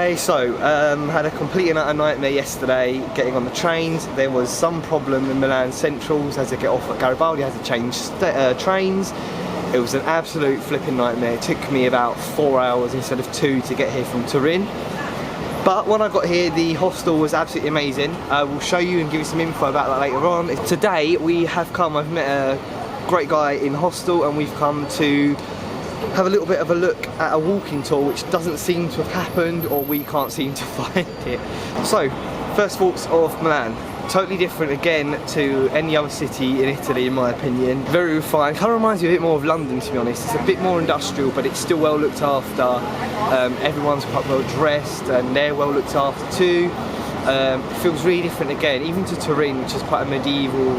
guys, so had a complete and utter nightmare yesterday getting on the trains. There was some problem in Milan Centrals. Had to get off at Garibaldi, had to change trains. It was an absolute flipping nightmare. It took me about 4 hours instead of 2 to get here from Turin. But when I got here, the hostel was absolutely amazing. I will show you and give you some info about that later on. Today we have come, I've met a great guy in hostel, and we've come to have a little bit of a look at a walking tour which doesn't seem to have happened, or we can't seem to find it. So, first thoughts of Milan. Totally different again to any other city in Italy in my opinion. Very refined, kind of reminds me a bit more of London to be honest. It's a bit more industrial but it's still well looked after. Everyone's quite well dressed and they're well looked after too. It feels really different again, even to Turin, which is quite a medieval,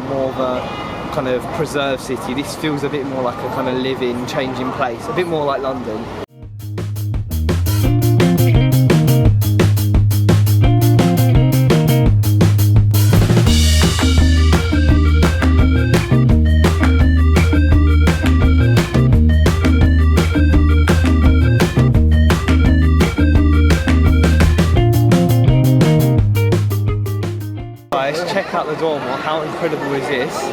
more of a kind of preserved city. This feels a bit more like a kind of living, changing place, a bit more like London. Guys, check out the Duomo, how incredible is this?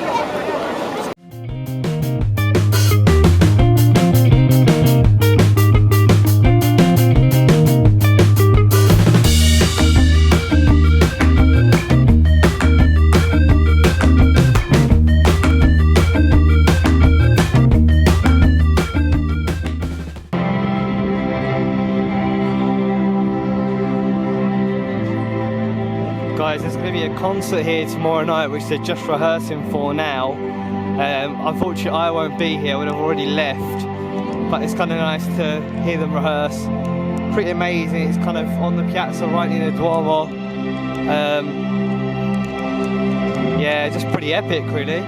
Guys, there's going to be a concert here tomorrow night which they're just rehearsing for now. Unfortunately I won't be here, I would have already left, but it's kind of nice to hear them rehearse. Pretty amazing, it's kind of on the piazza right near the Duomo. Yeah, just pretty epic really.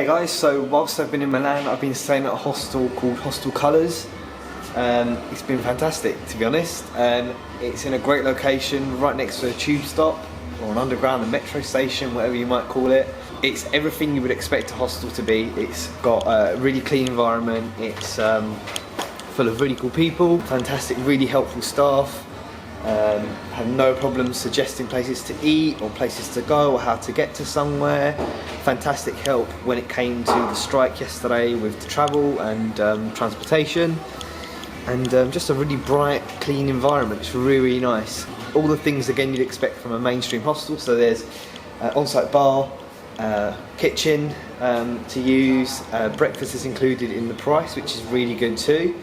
Guys, so whilst I've been in Milan, I've been staying at a hostel called Hostel Colours. It's been fantastic to be honest. It's in a great location right next to a tube stop or an underground, a metro station, whatever you might call it. It's everything you would expect a hostel to be. It's got a really clean environment, it's full of really cool people, fantastic, really helpful staff. Had no problems suggesting places to eat or places to go or how to get to somewhere. Fantastic help when it came to the strike yesterday with the travel and transportation, and just a really bright, clean environment. It's really, really nice. All the things again you'd expect from a mainstream hostel. So there's on-site bar, kitchen to use, breakfast is included in the price, which is really good too,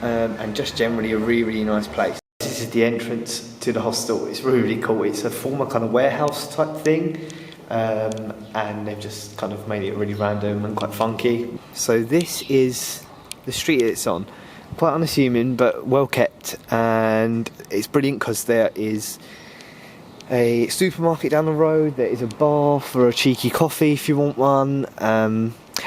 and just generally a really, really nice place. This is the entrance to the hostel. It's really, really cool. It's a former kind of warehouse type thing, and they've just kind of made it really random and quite funky. So this is the street it's on. Quite unassuming but well kept, and it's brilliant because there is a supermarket down the road, there is a bar for a cheeky coffee if you want one,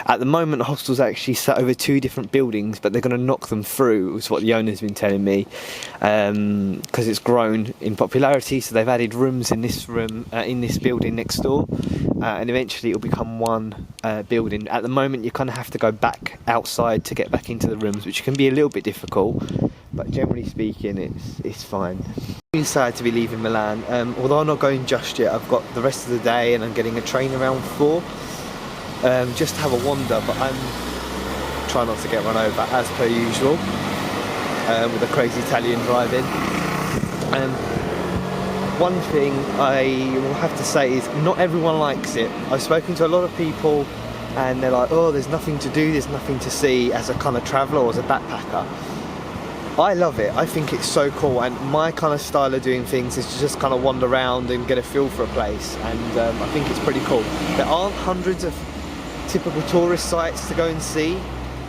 At the moment, the hostel's actually set over 2 different buildings, but they're going to knock them through, is what the owner's been telling me, because it's grown in popularity. So they've added rooms in this room, in this building next door, and eventually it'll become one building. At the moment, you kind of have to go back outside to get back into the rooms, which can be a little bit difficult, but generally speaking, it's fine. I'm excited to be leaving Milan. Although I'm not going just yet, I've got the rest of the day, and I'm getting a train around 4. Just to have a wander, but I'm trying not to get run over as per usual, with the crazy Italian driving. One thing I will have to say is not everyone likes it. I've spoken to a lot of people and they're like, oh, there's nothing to do, there's nothing to see as a kind of traveller or as a backpacker. I love it. I think it's so cool, and my kind of style of doing things is to just kind of wander around and get a feel for a place, and I think it's pretty cool. There aren't hundreds of typical tourist sites to go and see,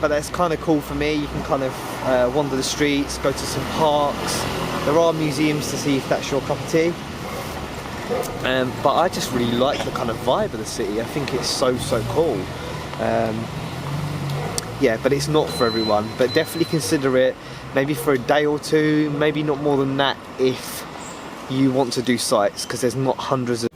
but that's kind of cool for me. You can kind of wander the streets, go to some parks. There are museums to see if that's your cup of tea. But I just really like the kind of vibe of the city. I think it's so cool. Yeah, but it's not for everyone, but definitely consider it, maybe for a day or 2, maybe not more than that if you want to do sites, because there's not hundreds of